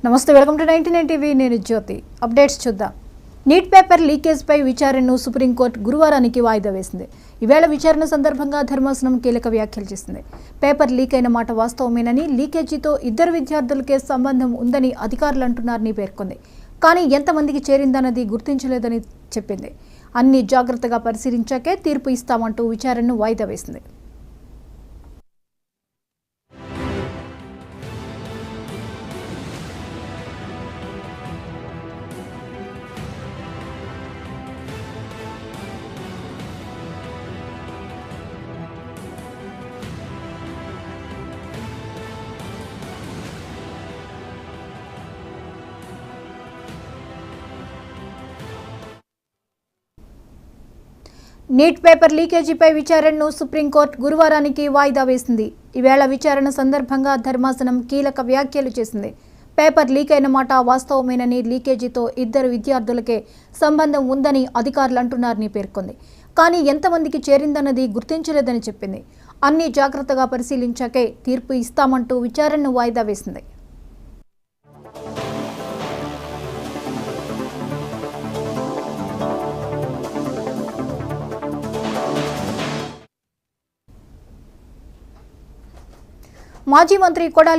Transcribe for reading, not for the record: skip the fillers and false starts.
నమస్తే, welcome to 99 TV. నేను జ్యోతి. Updates చూద్దాం. నీట్ పేపర్ లీకేజ్పై విచారణను సుప్రీంకోర్టు గురువారానికి వాయిదా వేసింది. ఈవేళ విచారణ సందర్భంగా ధర్మాసనం కీలక వ్యాఖ్యలు చేసింది. పేపర్ లీక్ అయిన మాట వాస్తవమేనని, లీకేజీతో ఇద్దరు విద్యార్థులకే సంబంధం ఉందని అధికారులు అంటున్నారని పేర్కొంది. కానీ ఎంతమందికి చేరిందన్నది గుర్తించలేదని చెప్పింది. అన్ని జాగ్రత్తగా పరిశీలించాకే తీర్పు ఇస్తామంటూ విచారణను వాయిదా వేసింది. నీట్ పేపర్ లీకేజీపై విచారణను సుప్రీంకోర్టు గురువారానికి వాయిదా వేసింది. ఈవేళ విచారణ సందర్భంగా ధర్మాసనం కీలక వ్యాఖ్యలు చేసింది. పేపర్ లీక్ అయిన మాట వాస్తవమేనని, లీకేజీతో ఇద్దరు విద్యార్థులకే సంబంధం ఉందని అధికారులు అంటున్నారని పేర్కొంది. కానీ ఎంతమందికి చేరిందన్నది గుర్తించలేదని చెప్పింది. అన్ని జాగ్రత్తగా పరిశీలించాకే తీర్పు ఇస్తామంటూ విచారణను వాయిదా వేసింది. మాజీ మంత్రి కొడాలి